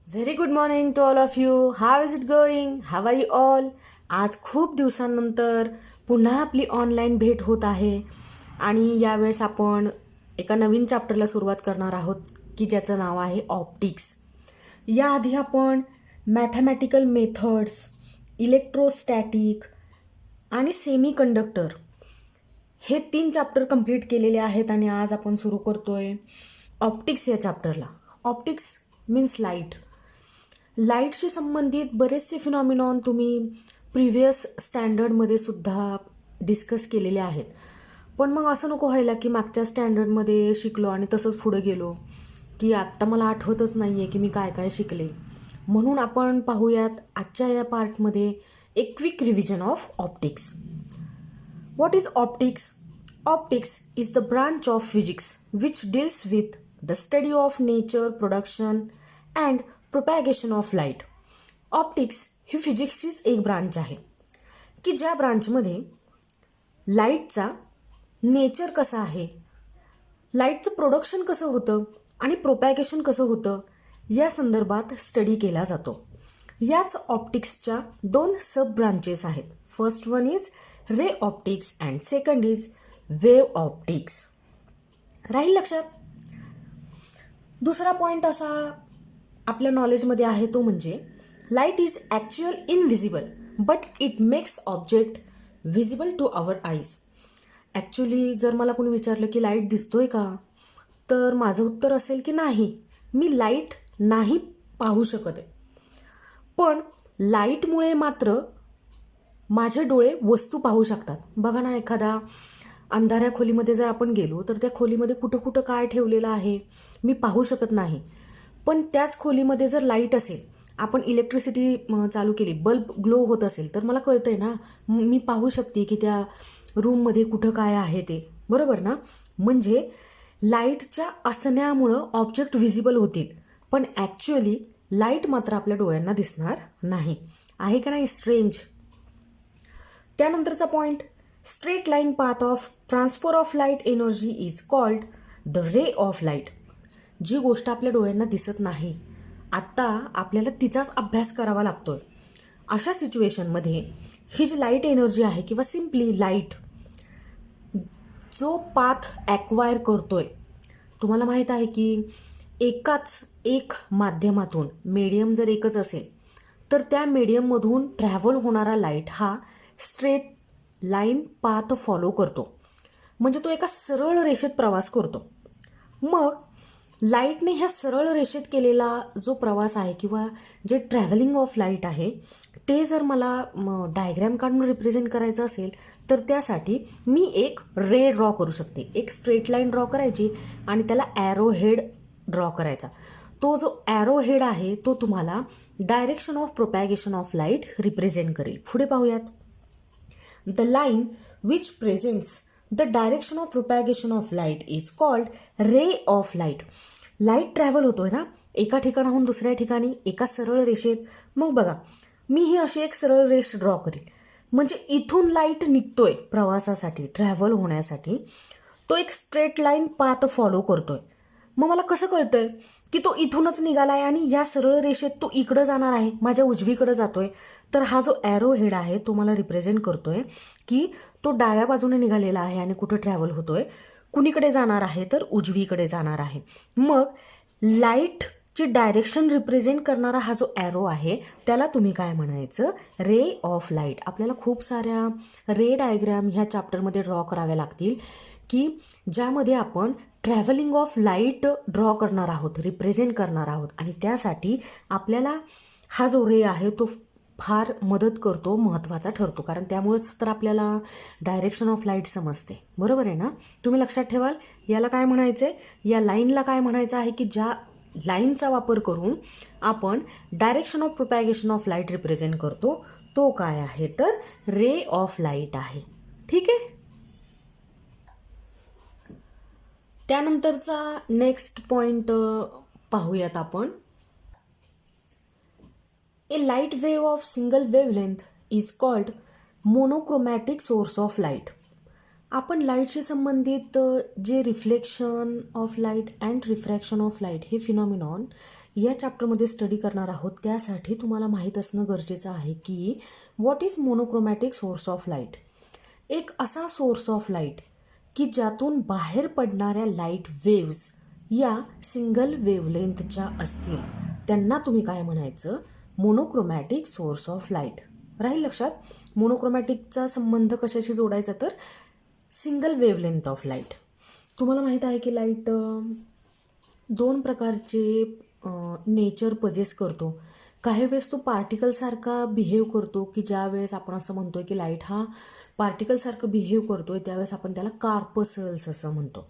Very good morning to all of you. How is it going? How are you all? आज खूप दिवसांनंतर पुन्हा आपली ऑनलाईन भेट होत आहे आणि यावेळेस आपण एका नवीन चॅप्टरला सुरुवात करणार आहोत की ज्याचं नाव आहे ऑप्टिक्स. याआधी आपण मॅथमॅटिकल मेथड्स, इलेक्ट्रोस्टॅटिक आणि सेमी कंडक्टर हे 3 चॅप्टर कंप्लीट केलेले आहेत आणि आज आपण सुरू करतोय ऑप्टिक्स या चॅप्टरला. Optics means light. लाईटशी संबंधित बरेचसे फिनॉमिनॉन तुम्ही प्रिव्हियस स्टँडर्डमध्ये सुद्धा डिस्कस केलेले आहेत. पण मग असं नको व्हायला की मागच्या स्टँडर्डमध्ये शिकलो आणि तसंच पुढे गेलो की आत्ता मला आठवतच नाही आहे की मी काय काय शिकले. म्हणून आपण पाहूयात आजच्या या पार्टमध्ये एक quick revision of optics. What is optics? Optics is the branch of physics which deals with the study of nature, production and propagation of light. Optics ही फिजिक्सचीच एक ब्रांच आहे की ज्या ब्रांचमध्ये लाईटचा नेचर कसा आहे, लाईटचं प्रोडक्शन कसं होतं आणि प्रोपॅगेशन कसं होतं या संदर्भात स्टडी केला जातो. याच ऑप्टिक्सच्या 2 सब ब्रांचेस आहेत. First one is ray optics and second is wave optics. राहील लक्षात? दुसरा पॉईंट असा आपल्या नॉलेजमध्ये आहे तो म्हणजे light is actual invisible but it makes object visible to our eyes. Actually जर मला कोणी विचारलं की लाईट दिसतोय का, तर माझं उत्तर असेल की नाही, मी लाईट नाही पाहू शकत आहे. पण लाईटमुळे मात्र माझे डोळे वस्तू पाहू शकतात. बघा ना, एखादा अंधाऱ्या खोलीमध्ये जर आपण गेलो तर त्या खोलीमध्ये कुठं कुठं काय ठेवलेलं आहे मी पाहू शकत नाही. पण त्याच खोलीमध्ये जर लाईट असेल, आपण इलेक्ट्रिसिटी चालू केली, बल्ब ग्लो होत असेल, तर मला कळतंय ना, मी पाहू शकते की त्या रूममध्ये कुठं काय आहे ते. बरोबर ना? म्हणजे लाईटच्या असण्यामुळं ऑब्जेक्ट व्हिजिबल होतील, पण ॲक्च्युअली लाईट मात्र आपल्या डोळ्यांना दिसणार नाही. आहे का नाही स्ट्रेंज? त्यानंतरचा point, straight line path of transfer of light energy is called the ray of light. जी गोष्ट आपल्या डोळ्यांना दिसत नाही, आत्ता आपल्याला तिचाच अभ्यास करावा लागतोय. अशा सिच्युएशनमध्ये ही जी लाईट एनर्जी आहे किंवा सिम्पली लाईट जो पाथ ॲक्वायर करतोय, तुम्हाला माहीत आहे की एक माध्यमातून, मीडियम जर एकच असेल तर त्या मीडियममधून ट्रॅव्हल होणारा लाईट हा स्ट्रेट लाईन पाथ फॉलो करतो. म्हणजे तो एका सरळ रेषेत प्रवास करतो. मग लाईटने ह्या सरळ रेषेत केलेला जो प्रवास आहे किंवा जे ट्रॅव्हलिंग ऑफ लाईट आहे ते जर मला डायग्रॅम काढून रिप्रेझेंट करायचं असेल तर त्यासाठी मी एक रे ड्रॉ करू शकते. एक स्ट्रेट लाईन ड्रॉ करायची आणि त्याला ॲरो हेड ड्रॉ करायचा. तो जो ॲरो हेड आहे तो तुम्हाला direction of propagation of light represent करेल. पुढे पाहूयात. The line which presents the direction of propagation of light is called ray of light. Light travel होतोय ना एका ठिकाणाहून दुसऱ्या ठिकाणी एका सरळ रेषेत. मग बघा, मी ही अशी एक सरळ रेष ड्रॉ करेल, म्हणजे इथून लाईट निघतोय प्रवासासाठी, ट्रॅव्हल होण्यासाठी. तो एक स्ट्रेट लाईन पाथ फॉलो करतोय. मग मला कसं कळतंय की तो इथूनच निघालाय आणि या सरळ रेषेत तो इकडं जाणार आहे, माझ्या उजवीकडं जातोय. तर हा जो ॲरो हेड आहे तो मला रिप्रेझेंट करतोय की तो डाव्या बाजूने निघालेला आहे आणि कुठं ट्रॅव्हल होतोय, कुणीकडे जाणार आहे तर उजवीकडे जाणार आहे. मग लाईटची डायरेक्शन रिप्रेझेंट करणारा हा जो ॲरो आहे त्याला तुम्ही काय म्हणायचं? रे ऑफ लाईट. आपल्याला खूप साऱ्या रे डायग्रॅम ह्या चॅप्टरमध्ये ड्रॉ कराव्या लागतील की ज्यामध्ये आपण ट्रॅव्हलिंग ऑफ लाईट ड्रॉ करणार आहोत, रिप्रेझेंट करणार आहोत. आणि त्यासाठी आपल्याला हा जो रे आहे तो फार मदत करतो, महत्त्वाचा ठरतो, कारण त्यामुळेच तर आपल्याला डायरेक्शन ऑफ लाईट समजते. बरोबर आहे ना? तुम्ही लक्षात ठेवाल याला काय म्हणायचं आहे, या लाईनला काय म्हणायचं आहे की ज्या लाईनचा वापर करून आपण direction of propagation of light represent करतो तो काय आहे तर रे ऑफ लाईट आहे. ठीक आहे? त्यानंतरचा नेक्स्ट पॉईंट पाहूयात आपण. A light wave of single wavelength is called monochromatic source of light. आपण लाईटशी संबंधित जे reflection of light and refraction of light हे फिनॉमिनॉन या चॅप्टरमध्ये स्टडी करणार आहोत. त्यासाठी तुम्हाला माहीत असणं गरजेचं आहे की what is monochromatic source of light. एक असा सोर्स ऑफ लाईट की ज्यातून बाहेर पडणाऱ्या लाईट वेव्स या सिंगल वेव्हलेंथच्या असतील त्यांना तुम्ही काय म्हणायचं, मोनोक्रोमॅटिक सोर्स ऑफ लाईट. राहील लक्षात. मोनोक्रोमॅटिकचा संबंध कशाशी जोडायचा तर सिंगल वेव्हलेंथ ऑफ लाईट. तुम्हाला माहीत आहे की लाईट दोन प्रकारचे नेचर पजेस करतो. काही वेळेस तो पार्टिकलसारखा बिहेव करतो की ज्या वेळेस आपण असं म्हणतो की लाईट हा पार्टिकलसारखं बिहेव करतो आहे त्यावेळेस आपण त्याला कार्पसल्स असं म्हणतो.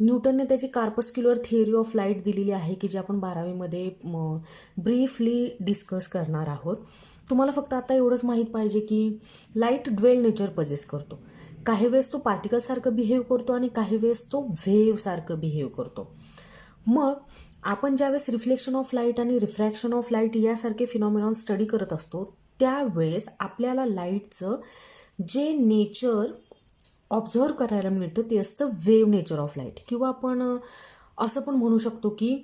न्यूटनने त्याची कार्पस्क्युलर थिअरी ऑफ लाईट दिलेली आहे की जी आपण 12वीमध्ये ब्रीफली डिस्कस करणार आहोत. तुम्हाला फक्त आता एवढंच माहीत पाहिजे की लाईट ड्वेल नेचर पजेस करतो. काही वेळेस तो पार्टिकलसारखं बिहेव करतो आणि काही वेळेस तो व्हेवसारखं बिहेव करतो. मग आपण ज्यावेळेस रिफ्लेक्शन ऑफ लाईट आणि रिफ्रॅक्शन ऑफ लाईट यासारखे फिनॉमिनॉन स्टडी करत असतो त्यावेळेस आपल्याला लाईटचं जे नेचर ऑब्झर्व करायला मिळतं ते असतं वेव्ह नेचर ऑफ लाईट. किंवा आपण असं पण म्हणू शकतो की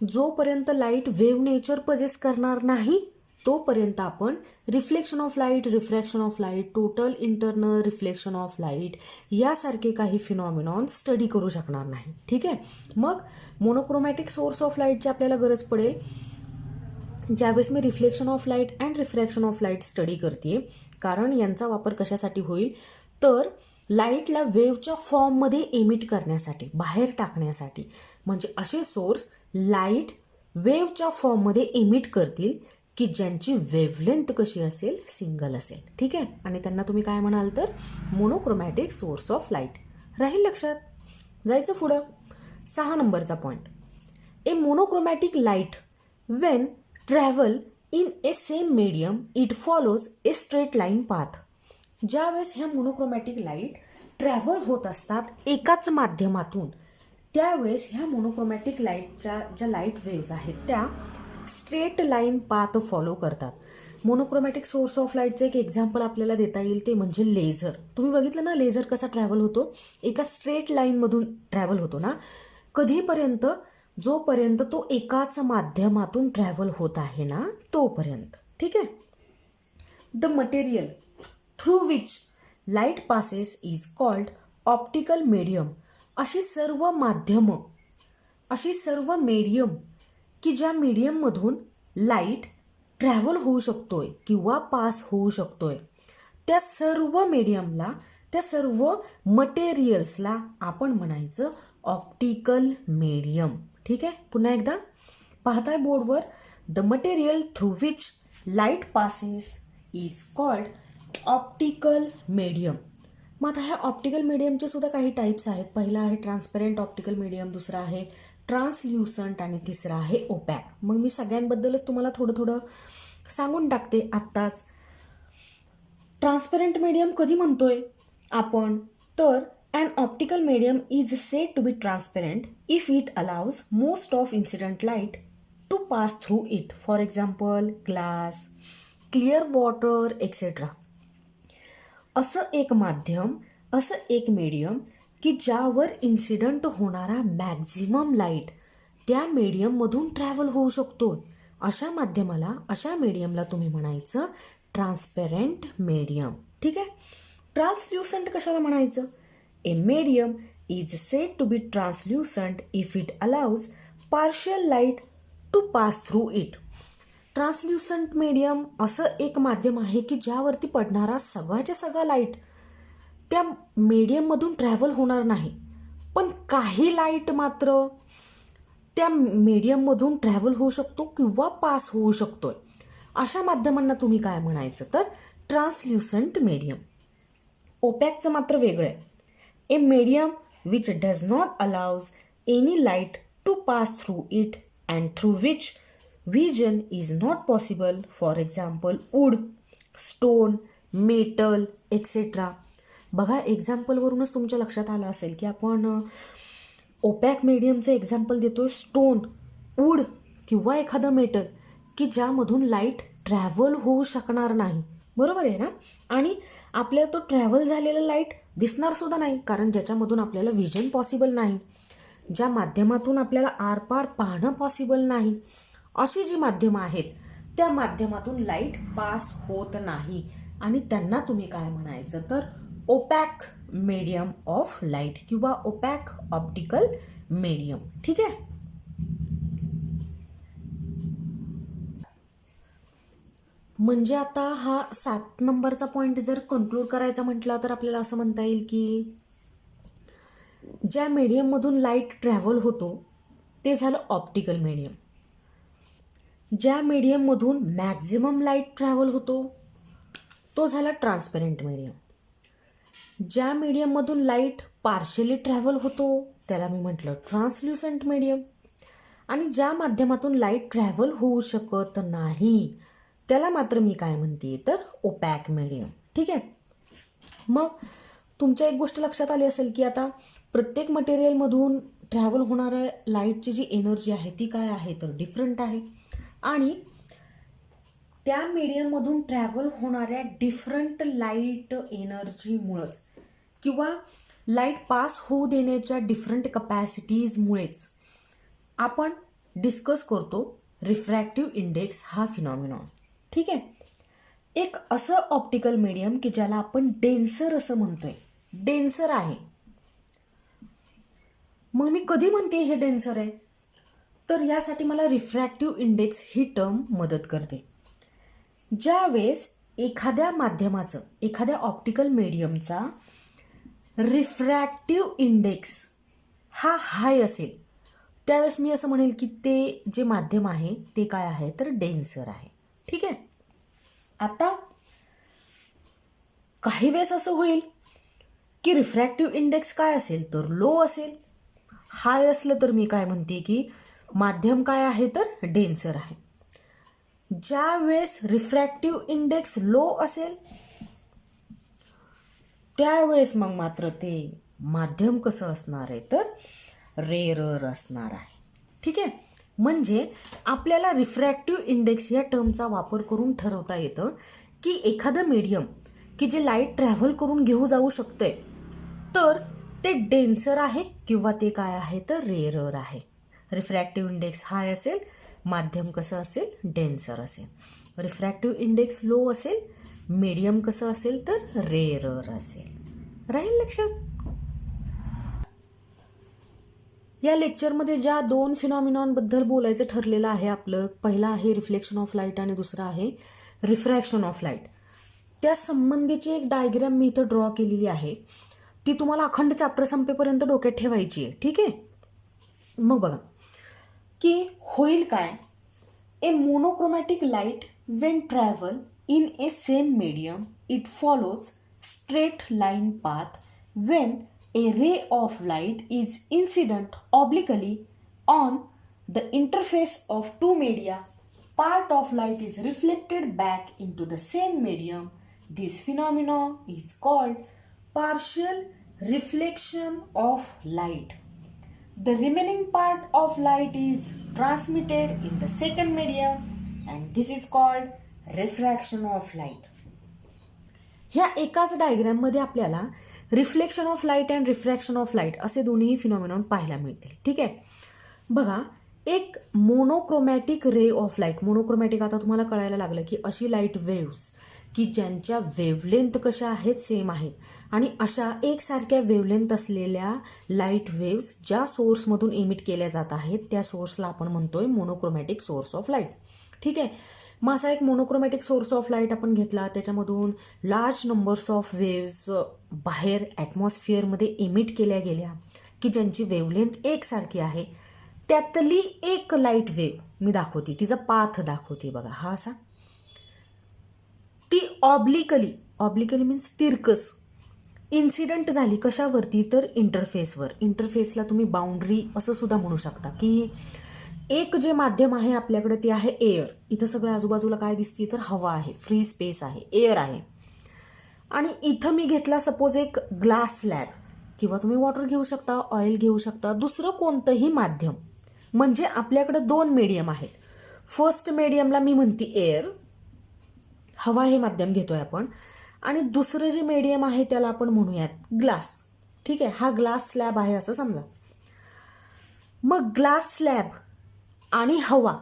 जोपर्यंत लाईट वेव्ह नेचर पजेस करणार नाही तोपर्यंत आपण reflection of light, refraction of light, total internal reflection of light यासारखे काही फिनॉमिनॉन स्टडी करू शकणार नाही. ठीक आहे. मग मोनोक्रोमॅटिक सोर्स ऑफ लाईटची आपल्याला गरज पडेल ज्यावेळेस मी reflection of light and refraction of light study करते. कारण यांचा वापर कशासाठी होईल तर लाईटला वेव्हच्या फॉर्ममध्ये एमिट करण्यासाठी, बाहेर टाकण्यासाठी. म्हणजे असे सोर्स लाईट वेव्हच्या फॉर्ममध्ये एमिट करतील की ज्यांची वेव्हलेंथ कशी असेल, सिंगल असेल. ठीक आहे. आणि त्यांना तुम्ही काय म्हणाल तर मोनोक्रोमॅटिक सोर्स ऑफ लाईट. राहील लक्षात. जायचं पुढं. 6 नंबरचा point. A monochromatic light when travel in a same medium it follows a straight line path. ज्यावेळेस ह्या मोनोक्रोमॅटिक लाईट ट्रॅव्हल होत असतात एकाच माध्यमातून त्यावेळेस ह्या मोनोक्रोमॅटिक लाईटच्या ज्या लाईट वेव्स आहेत त्या स्ट्रेट लाईन पाथ फॉलो करतात. मोनोक्रोमॅटिक सोर्स ऑफ लाईटचं एक एक्झाम्पल आपल्याला देता येईल ते म्हणजे लेझर. तुम्ही बघितलं ना लेझर कसा ट्रॅव्हल होतो, एका स्ट्रेट लाईनमधून ट्रॅव्हल होतो ना. कधीपर्यंत, जोपर्यंत तो एकाच माध्यमातून ट्रॅव्हल होत आहे ना तोपर्यंत. ठीक आहे. The material through which light passes is called optical medium. अशी सर्व मीडियम की ज्या मीडियममधून लाईट ट्रॅव्हल होऊ शकतोय किंवा पास होऊ शकतोय त्या सर्व मीडियमला, त्या सर्व मटेरियल्सला आपण म्हणायचं ऑप्टिकल मीडियम. ठीक आहे. पुन्हा एकदा पाहताय बोर्डवर. The material through which light passes is called optical medium. मग आता ह्या ऑप्टिकल मीडियमचे सुद्धा काही टाईप्स आहेत. पहिला आहे ट्रान्सपरंट ऑप्टिकल मीडियम, दुसरा आहे ट्रान्सल्युसंट आणि तिसरा आहे ओपॅक. मग मी सगळ्यांबद्दलच तुम्हाला थोडं सांगून टाकते आत्ताच. ट्रान्सपरंट मीडियम कधी म्हणतोय आपण तर an optical medium is said to be transparent if it allows most of incident light to pass through it. For example, glass, clear water, etc. असं एक माध्यम, असं एक मीडियम की ज्यावर इन्सिडंट होणारा मॅक्झिमम लाईट त्या मीडियममधून ट्रॅव्हल होऊ शकतो. अशा माध्यमाला, अशा मीडियमला तुम्ही म्हणायचं ट्रान्सपेरंट मीडियम. ठीक आहे. ट्रान्सल्युसंट कशाला म्हणायचं? A medium is said to be translucent if it allows partial light to pass through it. Translucent medium असं एक माध्यम आहे की ज्यावरती पडणारा सगळ्याच्या सगळा लाईट त्या मीडियममधून ट्रॅव्हल होणार नाही, पण काही लाईट मात्र त्या मीडियममधून ट्रॅव्हल होऊ शकतो किंवा पास होऊ शकतोय. अशा माध्यमांना तुम्ही काय म्हणायचं तर ट्रान्सल्युसंट मीडियम. ओपॅकचं मात्र वेगळं आहे. A medium which does not allows any light to pass through it and through which vision is not possible. For example, wood, stone, metal, etc. बघा, एक्झाम्पलवरूनच तुमच्या लक्षात आलं असेल की आपण ओपॅक मीडियमचं एक्झाम्पल देतोय स्टोन, वूड किंवा एखादं मेटल की ज्यामधून लाईट ट्रॅव्हल होऊ शकणार नाही. बरोबर आहे ना. आणि आपल्याला तो ट्रॅव्हल झालेला लाईट दिसणार सुद्धा नाही, कारण ज्याच्यामधून आपल्याला व्हिजन पॉसिबल नाही, ज्या माध्यमातून आपल्याला आरपार पाहणं पॉसिबल नाही, अशी जी माध्यमं आहेत त्या माध्यमातून लाईट पास होत नाही. आणि त्यांना तुम्ही काय म्हणायचं तर ओपॅक मीडियम ऑफ लाईट किंवा ओपॅक ऑप्टिकल मीडियम. ठीक आहे. म्हणजे आता हा 7 नंबरचा पॉईंट जर कन्क्लूड करायचा म्हटला तर आपल्याला असं म्हणता येईल की ज्या मीडियममधून लाईट ट्रॅव्हल होतो ते झालं ऑप्टिकल मीडियम. ज्या मीडियममधून मॅक्झिमम लाईट ट्रॅव्हल होतो तो झाला ट्रान्सपेरंट मीडियम. ज्या मीडियममधून लाईट पार्शियली ट्रॅव्हल होतो त्याला मी म्हटलं ट्रान्सल्युसंट मीडियम. आणि ज्या माध्यमातून लाईट ट्रॅव्हल होऊ शकत नाही त्याला मात्र मी काय म्हणते तर ओपॅक मीडियम. ठीक आहे. मग तुमच्या एक गोष्ट लक्षात आली असेल की आता प्रत्येक मटेरियलमधून ट्रॅव्हल होणाऱ्या लाईटची जी एनर्जी आहे ती काय आहे तर डिफरंट आहे. आणि त्या मीडियममधून ट्रॅव्हल होणाऱ्या डिफरंट लाईट एनर्जीमुळंच किंवा लाईट पास होऊ देण्याच्या डिफरंट कपॅसिटीजमुळेच आपण डिस्कस करतो रिफ्रॅक्टिव्ह इंडेक्स हा फिनॉमिनॉन. ठीक आहे. एक असं ऑप्टिकल मीडियम की ज्याला आपण डेन्सर असं म्हणतोय, डेन्सर आहे. मग मी कधी म्हणते हे डेन्सर आहे तर यासाठी मला रिफ्रॅक्टिव्ह इंडेक्स ही टर्म मदत करते. ज्यावेळेस एखाद्या माध्यमाचं एखाद्या ऑप्टिकल मीडियमचा रिफ्रॅक्टिव्ह इंडेक्स हा हाय असेल त्यावेळेस मी असं म्हणेल की ते जे माध्यम आहे ते काय आहे तर डेन्सर आहे. ठीक आहे. आता काही वेळेस असं होईल की रिफ्रॅक्टिव्ह इंडेक्स काय असेल तर लो असेल. हाय असलं तर मी काय म्हणते की माध्यम काय आहे तर डेन्सर आहे. ज्या वेळेस रिफ्रॅक्टिव्ह इंडेक्स लो असेल त्यावेळेस मग मात्र ते माध्यम कसं असणार आहे तर रेअरर असणार आहे. ठीक आहे. म्हणजे आपल्याला रिफ्रॅक्टिव्ह इंडेक्स या टर्मचा वापर करून ठरवता येतं की एखादं मीडियम की जे लाईट ट्रॅव्हल करून घेऊ जाऊ शकतंय तर ते डेन्सर आहे किंवा ते काय आहे तर रेअरर आहे. रिफ्रॅक्टिव्ह इंडेक्स हाय असेल, माध्यम कसं असेल डेन्सर असेल. रिफ्रॅक्टिव्ह इंडेक्स लो असेल, मीडियम कसं असेल तर रेअरर असेल. राहील लक्षात. या लेक्चरमध्ये ज्या 2 फिनॉमिनॉनबद्दल बोलायचं ठरलेलं आहे आपलं, पहिला आहे रिफ्लेक्शन ऑफ लाईट आणि दुसरा आहे रिफ्रॅक्शन ऑफ लाईट. त्या संबंधीची एक डायग्राम मी इथं ड्रॉ केलेली आहे. ती तुम्हाला अखंड चॅप्टर संपेपर्यंत डोक्यात ठेवायची आहे. ठीक आहे. मग बघा की होईल काय. A monochromatic light when travel in a same medium it follows straight line path when a ray of light is incident obliquely on the interface of two media. Part of light is reflected back into the same medium. This phenomenon is called partial reflection of light. The remaining part of light is transmitted in the second medium and this is called refraction of light. ह्या एकाच डायग्राममध्ये आपल्याला reflection of light and refraction of light असे दोन्ही phenomenon पाहायला मिळतील. ठीक आहे. बघा एक monochromatic ray of light. Monochromatic आता तुम्हाला कळायला लागलं की अशी लाईट वेव्स की ज्यांच्या वेव्हलेंथ कशा आहेत सेम आहेत आणि अशा एकसारख्या वेव्हलेंथ असलेल्या लाईट वेव्स ज्या सोर्समधून इमिट केल्या जात आहेत त्या सोर्सला आपण म्हणतोय मोनोक्रोमॅटिक सोर्स ऑफ लाईट. ठीक आहे. मग असा एक मोनोक्रोमॅटिक सोर्स ऑफ लाईट आपण घेतला, त्याच्यामधून लार्ज नंबर्स ऑफ वेव्स बाहेर ॲटमॉस्फिअरमध्ये इमिट केल्या गेल्या की ज्यांची वेव्हलेंथ एकसारखी आहे. त्यातली एक लाईट वेव्ह मी दाखवते, तिचा पाथ दाखवते. बघा हा असा, ती ऑब्लिकली मीन्स तिरकस इन्सिडंट झाली कशावरती तर इंटरफेसवर. इंटरफेसला तुम्ही बाउंड्री असं सुद्धा म्हणू शकता की एक जे माध्यम आहे आपल्याकडे ते आहे एअर. इथं सगळ्या आजूबाजूला काय दिसते तर हवा आहे, फ्री स्पेस आहे, एअर आहे. आणि इथं मी घेतला सपोज एक ग्लास स्लॅब किंवा तुम्ही वॉटर घेऊ शकता, ऑइल घेऊ शकता, दुसरं कोणतंही माध्यम. म्हणजे आपल्याकडे 2 मीडियम आहेत. फर्स्ट मीडियमला मी म्हणते एअर, हवा हे माध्यम घेतोय आपण. आणि दुसरं जे मीडियम आहे त्याला आपण म्हणूयात ग्लास. ठीक आहे, हा ग्लास स्लॅब आहे असं समजा. मग ग्लास स्लॅब आणि हवा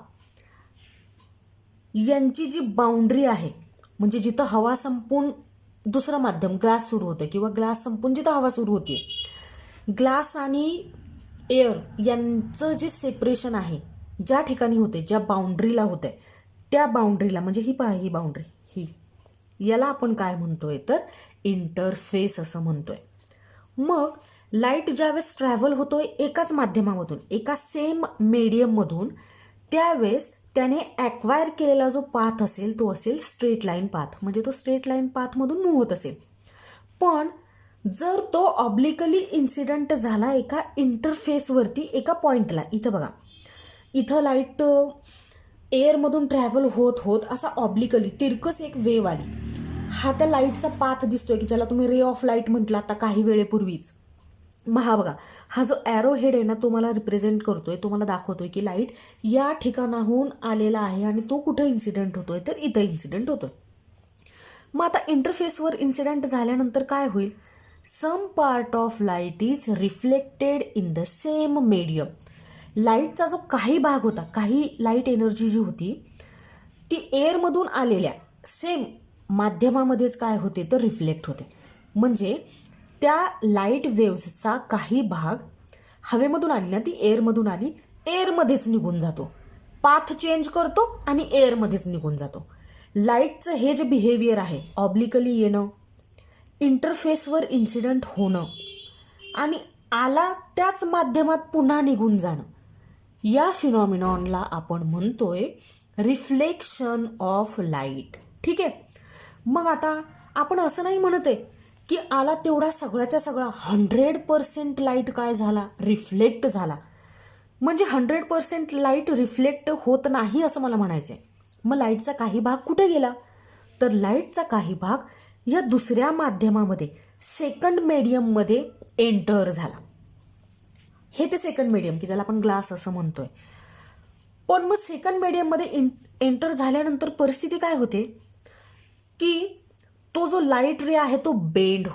यांची जी बाउंड्री आहे, म्हणजे जिथं हवा संपून दुसरं माध्यम ग्लास सुरू होतं किंवा ग्लास संपून जिथं हवा सुरू होते, ग्लास आणि एअर यांचं जे सेपरेशन आहे ज्या ठिकाणी होते, ज्या बाउंड्रीला होते, त्या बाउंड्रीला म्हणजे ही पहा, ही बाउंड्री, ही याला आपण काय म्हणतोय तर इंटरफेस असं म्हणतोय. मग लाईट ज्यावेळेस ट्रॅव्हल होतोय एकाच माध्यमामधून, एका सेम मीडियममधून, त्यावेळेस त्याने ॲक्वायर केलेला जो पाथ असेल तो असेल स्ट्रेट लाईन पाथ, म्हणजे तो स्ट्रेट लाईन पाथमधून मूव्ह होत असेल. पण जर तो ऑब्लिकली इन्सिडंट झाला एका इंटरफेसवरती, एका पॉईंटला, इथं बघा, इथं लाईट एअरमधून ट्रॅव्हल होत होत असा ऑब्लिकली तिरकस एक वेव आली. हा त्या लाईटचा पाथ दिसतोय की ज्याला तुम्ही रे ऑफ लाईट म्हटलं आता काही वेळेपूर्वीच. मग हा बघा, हा जो ॲरो हेड आहे ना तो मला रिप्रेझेंट करतोय, तो मला दाखवतोय की लाईट या ठिकाणाहून आलेला आहे आणि तो कुठं इन्सिडेंट होतोय तर इथं इन्सिडेंट होतोय. मग आता इंटरफेसवर इन्सिडेंट झाल्यानंतर काय होईल, some part of light is reflected in the same medium. लाईटचा जो काही भाग होता, काही लाईट एनर्जी जी होती ती एअरमधून आलेल्या सेम माध्यमामध्येच काय होते तर रिफ्लेक्ट होते. म्हणजे त्या लाईट वेव्सचा काही भाग हवेमधून आली ना, ती एअरमधून आली, एअरमध्येच निघून जातो, पाथ चेंज करतो आणि एअरमध्येच निघून जातो. लाईटचं हे जे बिहेवियर आहे, ऑब्लिकली येणं, इंटरफेसवर इन्सिडंट होणं आणि आला त्याच माध्यमात पुन्हा निघून जाणं, या फिनॉमिनॉनला आपण म्हणतोय रिफ्लेक्शन ऑफ लाईट. ठीक आहे. मग आता आपण असं नाही म्हणत आहे की आला तेवढा सगळ्याच्या सगळा 100% लाईट काय झाला, रिफ्लेक्ट झाला. म्हणजे 100% लाईट रिफ्लेक्ट होत नाही असं मला म्हणायचं आहे. मग लाईटचा काही भाग कुठे गेला तर लाईटचा काही भाग या दुसऱ्या माध्यमामध्ये, सेकंड मीडियममध्ये एंटर झाला. हे ते सेकंड मीडियम की ज्याला आपण ग्लास असं म्हणतोय. पण मग सेकंड मीडियममध्ये एंटर झाल्यानंतर परिस्थिती काय होते की तो जो लाईट रे आहे तो बेंड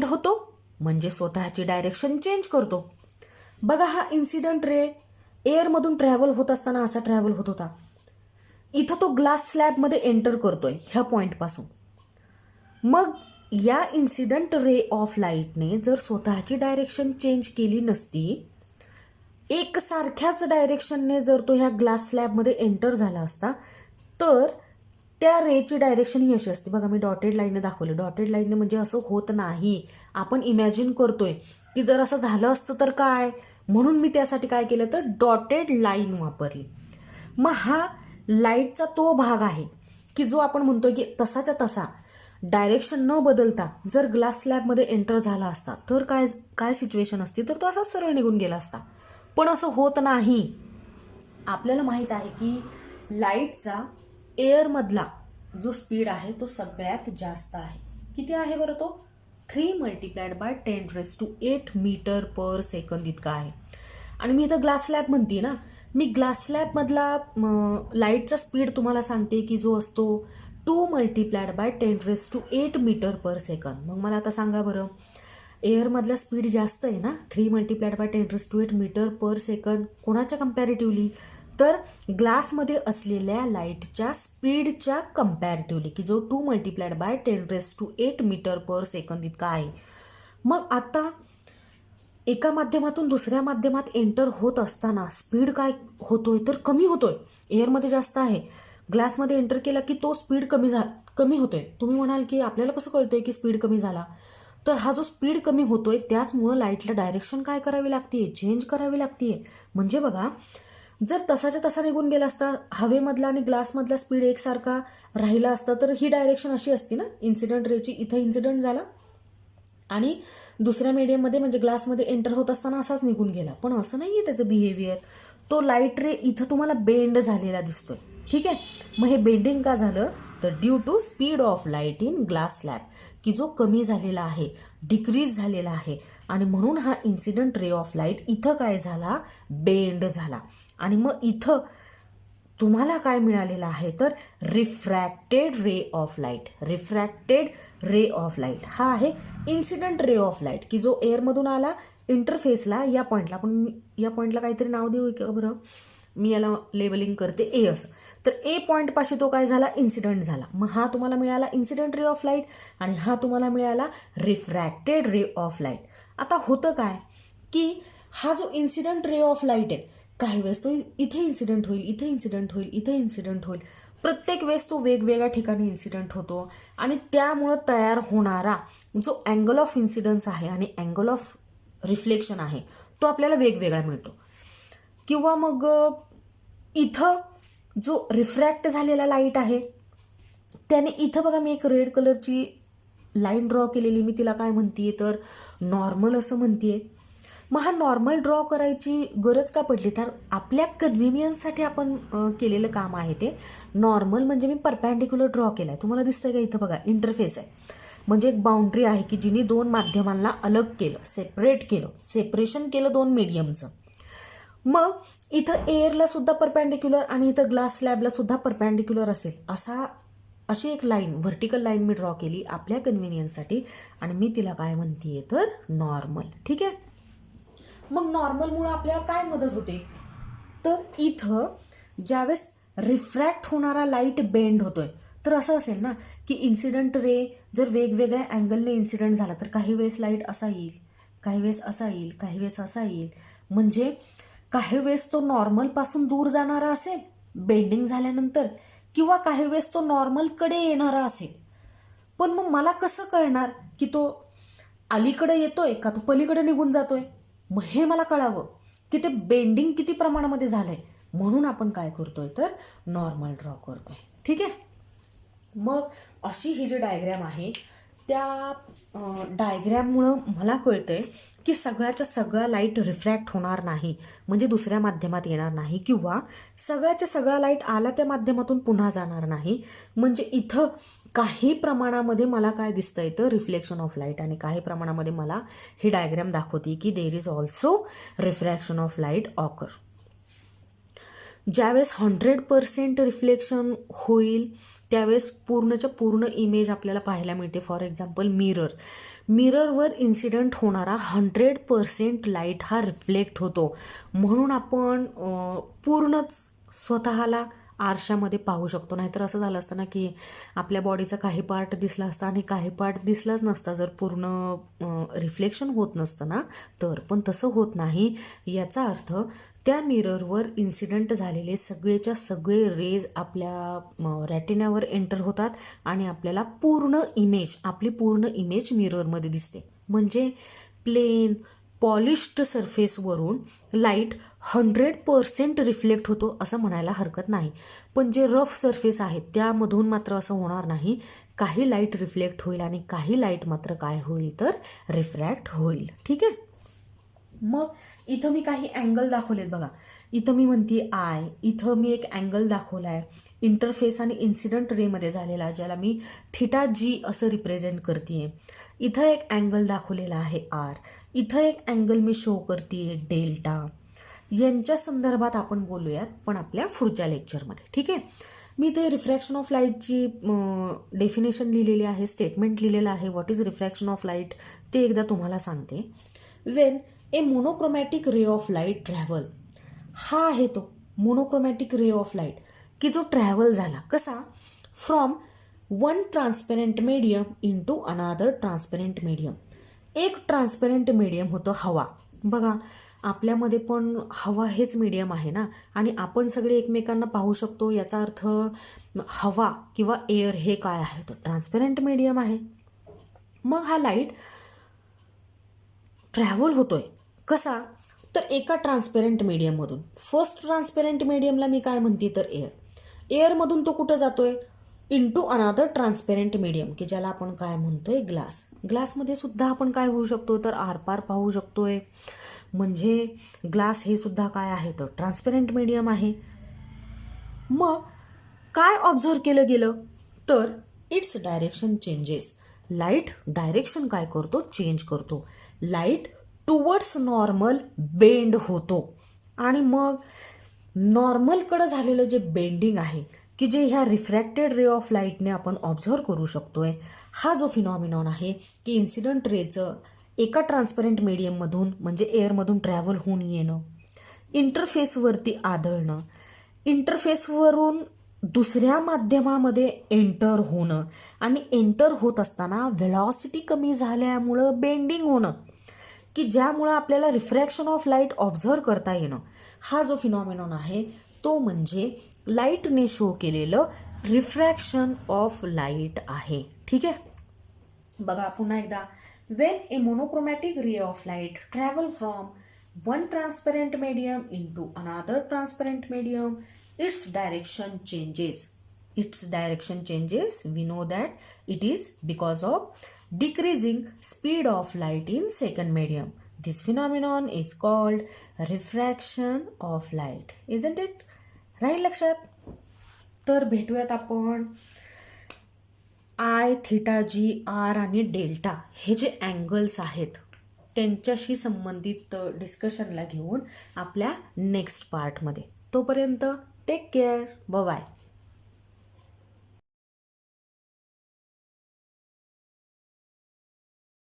होतो म्हणजे स्वतःची डायरेक्शन चेंज करतो. बघा, हा इन्सिडंट रे एअरमधून ट्रॅव्हल होत असताना असा ट्रॅव्हल होत होता, इथं तो ग्लास स्लॅबमध्ये एंटर करतोय ह्या पॉईंटपासून. मग या इन्सिडंट रे ऑफ लाईटने जर स्वतःची डायरेक्शन चेंज केली नसती, एकसारख्याच डायरेक्शनने जर तो ह्या ग्लास स्लॅबमध्ये एंटर झाला असता, तर त्या रेची डायरेक्शन ही अशी असते. बघा, मी डॉटेड लाईनने दाखवलं. डॉटेड लाईनने म्हणजे असं होत नाही, आपण इमॅजिन करतोय की जर असं झालं असतं तर काय, म्हणून मी त्यासाठी काय केलं तर डॉटेड लाईन वापरली. मग हा लाईटचा तो भाग आहे की जो आपण म्हणतोय की तसाच्या तसा डायरेक्शन न बदलता जर ग्लास स्लॅबमध्ये एंटर झाला असता तर काय सिच्युएशन असती, तर तो असा सरळ निघून गेला असता. पण असं होत नाही. आपल्याला माहीत आहे की लाईटचा एअरमधला जो स्पीड आहे तो सगळ्यात जास्त आहे. किती आहे बरं तो? 3 × 10⁸ मीटर पर सेकंद इतका आहे. आणि मी इथं ग्लास स्लॅब म्हणते ना, मी ग्लास स्लॅबमधला लाईटचा स्पीड तुम्हाला सांगते की जो असतो 2 × 10⁸ मीटर पर सेकंद. मग मला आता सांगा बरं, एअरमधला स्पीड जास्त आहे ना, 3 × 10⁸ मीटर पर सेकंद. कोणाच्या कम्पॅरेटिव्हली तर ग्लासमध्ये असलेल्या लाईटच्या स्पीडच्या कम्पॅरेटिव्हली, की जो 2 × 10⁸ मीटर पर सेकंद इतका आहे. मग आता एका माध्यमातून दुसऱ्या माध्यमात एंटर होत असताना स्पीड काय होतोय तर कमी होतोय. एअरमध्ये जास्त आहे, ग्लासमध्ये एंटर केला की तो स्पीड कमी होतोय. तुम्ही म्हणाल की आपल्याला कसं कळतंय की स्पीड कमी झाला, तर हा जो स्पीड कमी होतोय त्याचमुळं लाईटला डायरेक्शन काय करावी लागते, चेंज करावी लागते. म्हणजे बघा, जर तसाच्या तसा निघून गेला असता, हवेमधला आणि ग्लासमधला स्पीड एकसारखा राहिला असता, तर ही डायरेक्शन अशी असती ना, इन्सिडंट रेची इथं इन्सिडंट झाला आणि दुसऱ्या मीडियममध्ये म्हणजे ग्लासमध्ये एंटर होत असताना असाच निघून गेला. पण असं नाही आहे त्याचं बिहेवियर. तो लाईट रे इथं तुम्हाला बेंड झालेला दिसतोय. ठीक आहे. मग हे बेंडिंग का झालं तर due to speed of light in glass slab, की जो कमी झालेला आहे, डिक्रीज झालेला आहे. आणि म्हणून हा इन्सिडंट रे ऑफ लाईट इथं काय झाला, बेंड झाला. आणि मग इथं तुम्हाला काय मिळालेलं आहे तर refracted ray of light. Refracted ray of light हा आहे इन्सिडेंट रे ऑफ लाईट, की जो एअरमधून आला इंटरफेसला या पॉईंटला. आपण या पॉईंटला काहीतरी नाव देऊ का बरं, मी याला लेबलिंग करते ए असं. तर ए पॉईंटपाशी तो काय झाला, इन्सिडेंट झाला. मग हा तुम्हाला मिळाला इन्सिडेंट रे ऑफ लाईट आणि हा तुम्हाला मिळाला रिफ्रॅक्टेड रे ऑफ लाईट. आता होतं काय की हा जो इन्सिडेंट रे ऑफ लाईट आहे, काही वेळेस तो इथे इन्सिडेंट होईल, इथे इन्सिडेंट होईल, इथे इन्सिडेंट होईल. प्रत्येक वेळेस तो वेगवेगळ्या ठिकाणी इन्सिडेंट होतो आणि त्यामुळं तयार होणारा जो अँगल ऑफ इन्सिडन्स आहे आणि अँगल ऑफ रिफ्लेक्शन आहे तो आपल्याला वेगवेगळा मिळतो. किंवा मग इथं जो रिफ्रॅक्ट झालेला लाईट आहे त्याने इथं बघा मी एक रेड कलरची लाईन ड्रॉ केलेली, मी तिला काय म्हणते तर नॉर्मल असं म्हणते. मग हा नॉर्मल ड्रॉ करायची गरज का पडली तर आपल्या कन्व्हिनियन्ससाठी आपण केलेलं काम आहे ते. नॉर्मल म्हणजे मी परपॅन्डिक्युलर ड्रॉ केला आहे, तुम्हाला दिसतंय का इथं बघा इंटरफेस आहे, म्हणजे एक बाउंड्री आहे की जिने दोन माध्यमांना अलग केलं, सेपरेट केलं, सेपरेशन केलं दोन मीडियमचं. मग इथं एअरला सुद्धा परपॅन्डिक्युलर आणि इथं ग्लास स्लॅबला सुद्धा परपॅन्डिक्युलर असेल अशी एक लाईन, व्हर्टिकल लाईन मी ड्रॉ केली आपल्या कन्व्हिनियन्ससाठी आणि मी तिला काय म्हणते तर नॉर्मल. ठीक आहे. मग नॉर्मलमुळे आपल्याला काय मदत होते तर इथं ज्यावेळेस रिफ्रॅक्ट होणारा लाईट बेंड होतोय तर असं असेल ना की इन्सिडंट रे जर वेगवेगळ्या अँगलने इन्सिडंट झाला तर काही वेळेस लाईट असा येईल, काही वेळेस असा येईल, काही वेळेस असा येईल. म्हणजे काही वेळेस तो नॉर्मलपासून दूर जाणारा असेल बेंडिंग झाल्यानंतर, किंवा काही वेळेस तो नॉर्मलकडे येणारा असेल. पण मग मला कसं कळणार की तो अलीकडे येतोय का तो पलीकडे निघून जातोय. मग हे मला कळावं की ते बेंडिंग किती प्रमाणामध्ये झालंय, म्हणून आपण काय करतोय तर नॉर्मल ड्रॉ करतोय. ठीक आहे. मग अशी ही जी डायग्रॅम आहे त्या डायग्रॅममुळं मला कळतंय की सगळ्याच्या सगळा लाईट रिफ्रॅक्ट होणार नाही, म्हणजे दुसऱ्या माध्यमात येणार नाही, किंवा सगळ्याच्या सगळा लाईट आला त्या माध्यमातून पुन्हा जाणार नाही. म्हणजे इथं काही प्रमाणामध्ये मला काय दिसतंय तर रिफ्लेक्शन ऑफ लाईट, आणि काही प्रमाणामध्ये मला ही डायग्रॅम दाखवते की there is also refraction of light occur. ज्यावेळेस 100% रिफ्लेक्शन होईल त्यावेळेस पूर्णच्या पूर्ण इमेज आपल्याला पाहायला मिळते. फॉर एक्झाम्पल मिररवर इन्सिडंट होणारा 100% लाईट हा रिफ्लेक्ट होतो, म्हणून आपण पूर्णच स्वतःला आरशामध्ये पाहू शकतो. नाहीतर असं झालं असतं ना की आपल्या बॉडीचा काही पार्ट दिसला असता आणि काही पार्ट दिसलाच नसता जर पूर्ण रिफ्लेक्शन होत नसतं ना तर. पण तसं होत नाही. याचा अर्थ त्या मिररवर इन्सिडंट झालेले सगळेच्या सगळे रेज आपल्या रॅटिनावर एंटर होतात आणि आपल्याला आपली पूर्ण इमेज मिररमध्ये दिसते. म्हणजे प्लेन पॉलिश्ड सरफेसवरून लाईट 100% रिफ्लेक्ट होतो असं म्हणायला हरकत नाही. पण जे रफ सरफेस आहेत त्यामधून मात्र असं होणार नाही. काही लाईट रिफ्लेक्ट होईल आणि काही लाईट मात्र काय होईल तर रिफ्रॅक्ट होईल. ठीक आहे. मग इथं मी काही अँगल दाखवलेत बघा. इथं मी म्हणते आय, इथं मी एक अँगल दाखवला आहे इंटरफेस आणि इन्सिडंट रेमध्ये झालेला, ज्याला मी θg असं रिप्रेझेंट करते. इथं एक अँगल दाखवलेला आहे आर, इथं एक अँगल मी शो करते डेल्टा. यांच्या संदर्भात आपण बोलूयात पण आपल्या पुढच्या लेक्चरमध्ये. ठीक आहे. मी ते रिफ्रॅक्शन ऑफ लाईटची डेफिनेशन लिहिलेली आहे, स्टेटमेंट लिहिलेलं आहे. What is refraction of light ते एकदा तुम्हाला सांगते. When a monochromatic ray of light travel, हा आहे तो मोनोक्रोमॅटिक रे ऑफ लाईट की जो ट्रॅव्हल झाला कसा, from one transparent medium into अनादर ट्रान्सपेरंट मीडियम. एक ट्रान्सपेरंट मीडियम होतं हवा. बघा आपल्यामध्ये पण हवा हेच मीडियम आहे ना, आणि आपण सगळे एकमेकांना पाहू शकतो. याचा अर्थ हवा किंवा एअर हे काय आहे तर ट्रान्सपेरंट मीडियम आहे. मग हा लाईट ट्रॅव्हल होतोय कसा तर एका ट्रान्सपेरंट मीडियममधून. फर्स्ट ट्रान्सपेरंट मीडियमला मी काय म्हणते तर एअर. एअरमधून तो कुठं जातोय इनटू अनादर ट्रान्सपेरंट मीडियम की ज्याला आपण काय म्हणतोय ग्लास. ग्लासमध्ये सुद्धा आपण काय होऊ शकतो तर आरपार पाहू शकतोय. म्हणजे ग्लास हे सुद्धा काय आहे तर ट्रान्सपेरंट मीडियम आहे. मग काय ऑब्झर्व केलं गेलं तर its direction changes. Light direction काय करतो चेंज करतो. लाईट टुवर्ड्स नॉर्मल बेंड होतो आणि मग नॉर्मलकडं झालेलं जे बेंडिंग आहे की जे ह्या रिफ्रॅक्टेड रे ऑफ लाईटने आपण ऑब्झर्व करू शकतोय, हा जो फिनॉमिनॉन आहे की इन्सिडंट रेचं एका ट्रान्सपरंट मीडियममधून म्हणजे एअरमधून ट्रॅव्हल होऊन येणं, इंटरफेसवरती आदळणं, इंटरफेसवरून दुसऱ्या माध्यमामध्ये एंटर होणं आणि एंटर होत असताना व्हेलॉसिटी कमी झाल्यामुळं बेंडिंग होणं की ज्यामुळं आपल्याला रिफ्रॅक्शन ऑफ लाईट ऑब्झर्व करता येणं, हा जो फिनॉमिनॉन आहे तो म्हणजे लाईटने शो केलेलं रिफ्रॅक्शन ऑफ लाईट आहे. ठीक आहे, बघा पुन्हा एकदा. When a monochromatic ray of light travel from one transparent medium into another transparent medium, its direction changes. Its direction changes, we know that it is because of decreasing speed of light in second medium. This phenomenon is called refraction of light, isn't it? राहील लक्षात? तर भेटूयात आपण I, theta, G, R आणि delta हे जे angles आहेत त्यांच्याशी संबंधित डिस्कशनला घेऊन आपल्या नेक्स्ट पार्टमध्ये. तोपर्यंत टेक केअर, बाय.